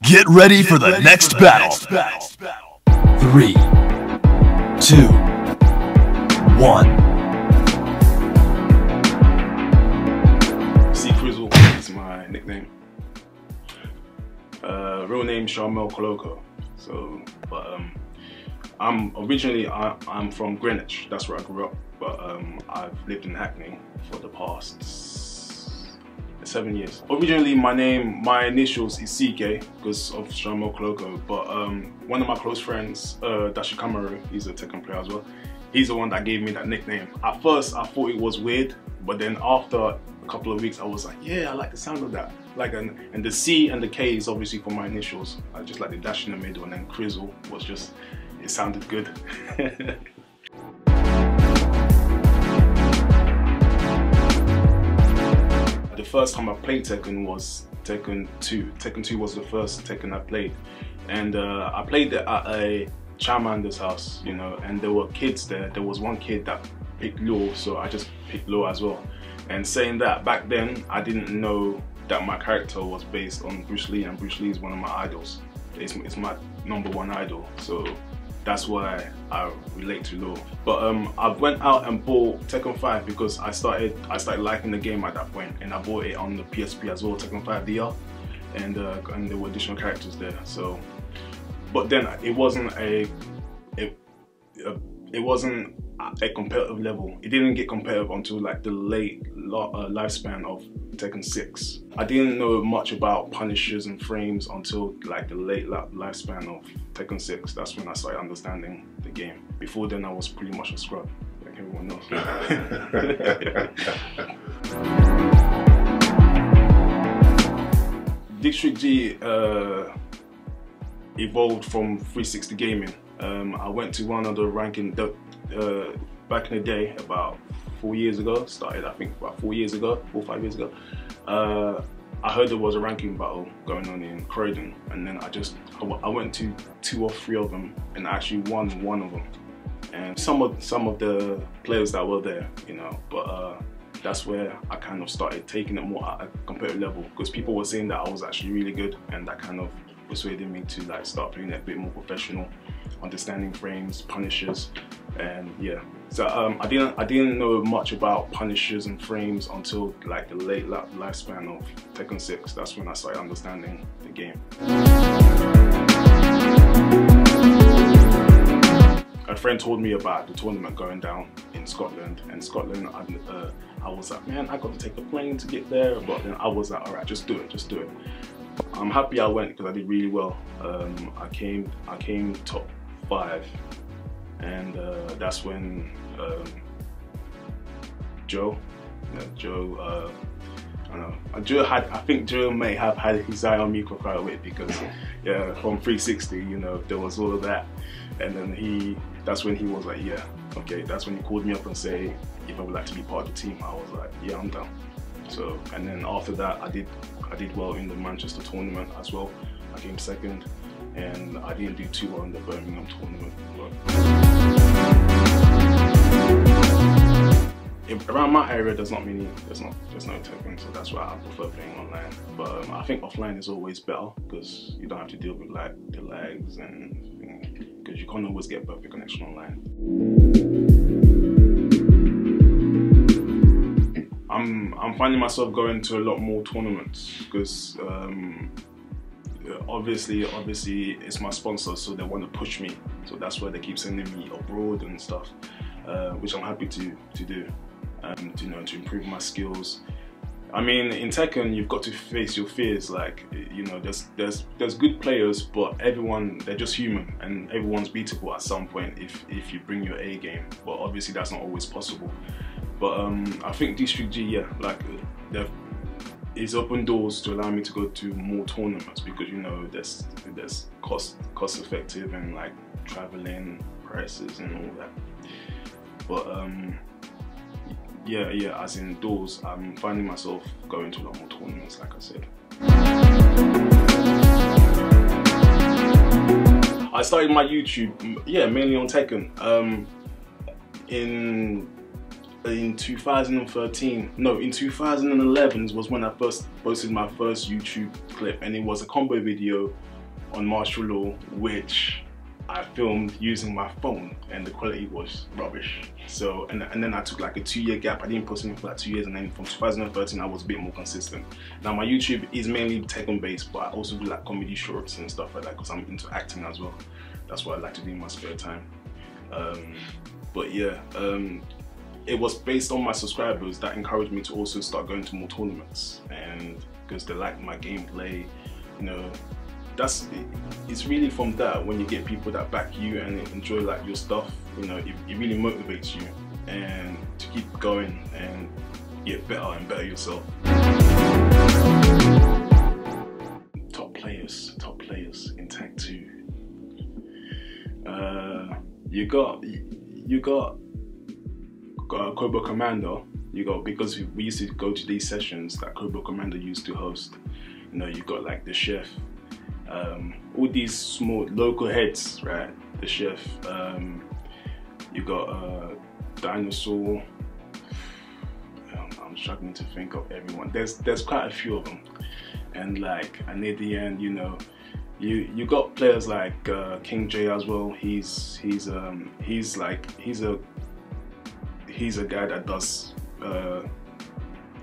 Get ready for the next battle. 3, 2, 1. Krizzle is my nickname. Real name Sharmel Koloko. So, but I'm originally I'm from Greenwich. That's where I grew up. But I've lived in Hackney for the past 7 years. Originally, my initials is CK because of Sharmel Koloko. But one of my close friends, Dashi Kamaru, he's a Tekken player as well. He's the one that gave me that nickname. At first, I thought it was weird, but then after a couple of weeks, I was like, yeah, I like the sound of that. Like, and the C and the K is obviously for my initials. I just like the dash in the middle, and then Krizzle was just, it sounded good. The first time I played Tekken was Tekken 2. Tekken 2 was the first Tekken I played, and I played it at a Charmander's house, you know, and there were kids there. There was one kid that picked Law, so I just picked Law as well. And saying that, back then I didn't know that my character was based on Bruce Lee, and Bruce Lee is one of my idols. It's my #1 idol, so that's why I relate to Law. But I went out and bought Tekken 5 because I started liking the game at that point, and I bought it on the PSP as well, Tekken 5 DR, and there were additional characters there. So, but then it wasn't a competitive level. It didn't get competitive until like the late lifespan of Tekken 6. I didn't know much about punishers and frames until like the late lifespan of Tekken 6. That's when I started understanding the game. Before then, I was pretty much a scrub, like everyone else. District G evolved from 360 gaming. I went to one of the ranking back in the day, about 4 years ago. Started, I think, about 4 years ago, 4 or 5 years ago. I heard there was a ranking battle going on in Croydon, and then I went to 2 or 3 of them and actually won one of them. And some of the players that were there, you know, but that's where I kind of started taking it more at a competitive level, because people were saying that I was actually really good, and that kind of persuaded me to like start playing it a bit more professional, understanding frames, punishers, and yeah. So I didn't know much about punishers and frames until like the late lifespan of Tekken 6. That's when I started understanding the game. A friend told me about the tournament going down in Scotland, and Scotland, I was like, man, I got to take a plane to get there, but then I was like, all right, just do it, just do it. I'm happy I went because I did really well. I came top 5, and that's when Joe, I think Joe may have had his eye on me for quite a bit, because yeah, from 360, you know, there was all of that, and then that's when he was like, yeah, okay. That's when he called me up and say if I would like to be part of the team. I was like, yeah, I'm down. So, and then after that, I did well in the Manchester tournament as well. I came 2nd, and I didn't do too well in the Birmingham tournament. But around my area, there's no Tekken, so that's why I prefer playing online. But I think offline is always better, because you don't have to deal with like the lags, and because you can't always get perfect connection online. I'm finding myself going to a lot more tournaments, because obviously it's my sponsor, so they want to push me. So that's why they keep sending me abroad and stuff, which I'm happy to do, you know, to improve my skills. I mean, in Tekken, you've got to face your fears. Like, you know, there's good players, but they're just human, and everyone's beatable at some point if you bring your A game. But obviously, that's not always possible. But I think District G, yeah, like it's opened doors to allow me to go to more tournaments, because you know there's cost effective, and like traveling prices and all that. But yeah, as in doors, I'm finding myself going to a lot more tournaments, like I said. I started my YouTube, yeah, mainly on Tekken. In 2013, no, in 2011 was when I first posted my first YouTube clip, and it was a combo video on martial law, which I filmed using my phone, and the quality was rubbish. So, and then I took like a 2-year gap. I didn't post anything for like 2 years, and then from 2013 I was a bit more consistent. Now my YouTube is mainly Tekken based, but I also do like comedy shorts and stuff like that because I'm into acting as well. That's what I like to do in my spare time. But yeah, it was based on my subscribers that encouraged me to also start going to more tournaments, and because they like my gameplay, you know. It's really from that, when you get people that back you and enjoy like your stuff, you know, it really motivates you and to keep going and get better and better yourself. Top players in Tag 2. You got Cobra Commander. You got, because we used to go to these sessions that Cobra Commander used to host. You know, you got like the chef. All these small local heads, right? The chef, you got Dinosaur. I'm struggling to think of everyone. There's quite a few of them, and near the end, you know, you got players like King J as well. He's a guy that does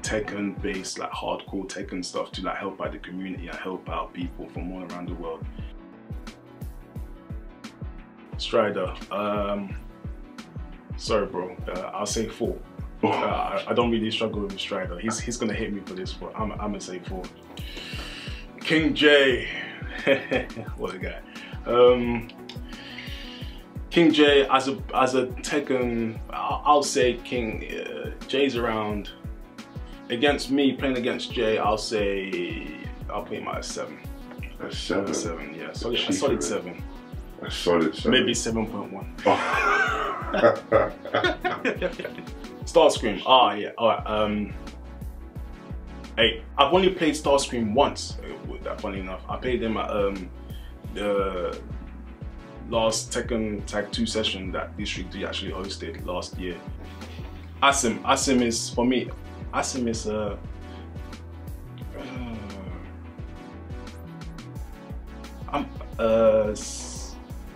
Tekken based, like hardcore Tekken stuff to like help out the community and help out people from all around the world. Strider, sorry bro, I'll say 4. I don't really struggle with Strider. He's gonna hit me for this, but I'm gonna say 4. King J, what a guy. King J as a Tekken, I'll say King J's around. Against me, playing against Jay, I'll put him at a 7. A 7? 7, yeah. A solid 7. A solid 7? Maybe 7.1. Starscream, yeah, alright. 8. I've only played Starscream once, funny enough. I played him at the last Tekken Tag 2 session that District D actually hosted last year. Asim is, for me, Asim is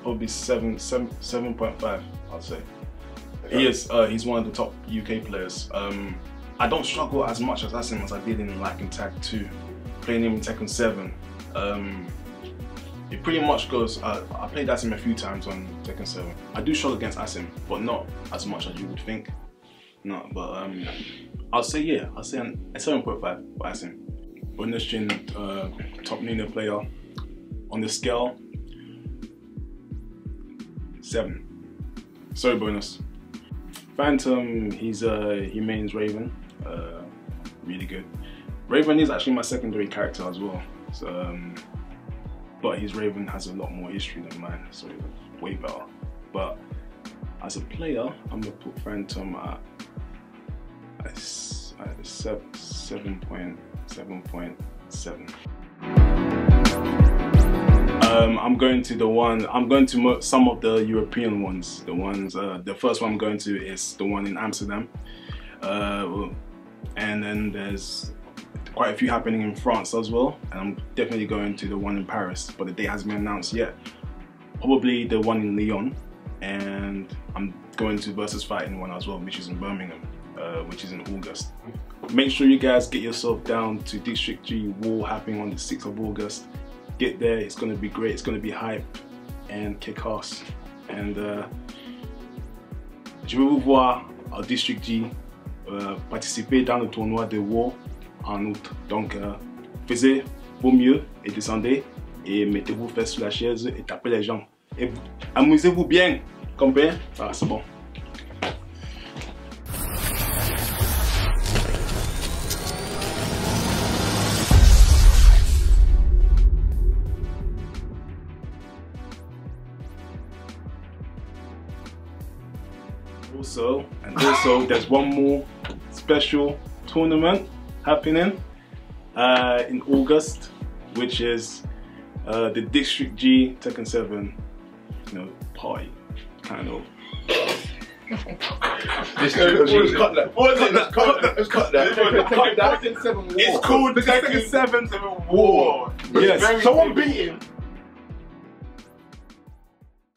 probably 7.5, I'd say. He's one of the top UK players. I don't struggle as much as Asim as I did in Tag 2, playing him in Tekken 7. It pretty much goes, I played Asim a few times on Tekken 7. I do struggle against Asim, but not as much as you would think. No, but I'll say a 7.5 for Asim. Bonus Chin, top Nina player. On the scale, 7. Sorry, Bonus. Phantom, he mains Raven, really good. Raven is actually my secondary character as well, so, but his Raven has a lot more history than mine, so it's way better. But as a player, I'm gonna put Phantom at 7.7. I'm going to some of the European ones. The first one I'm going to is the one in Amsterdam, and then there's quite a few happening in France as well, and I'm definitely going to the one in Paris, but the date hasn't been announced yet. Probably the one in Lyon, and I'm going to Versus Fighting one as well, which is in Birmingham, which is in August. Make sure you guys get yourself down to District G War happening on the 6th of August. Get there, it's going to be great, it's going to be hype and kick ass. And je vais vous voir au District G participer dans le tournoi de War en août. Donc faites vos mieux et descendez et mettez-vous fesses sur la chaise et tapez les gens. Et amusez-vous bien, compris? Ah, c'est bon. Also, there's one more special tournament happening in August, which is the District G Tekken 7, party, kind of. Cut that. It's called Tekken 7 War. Yes. Someone beat him.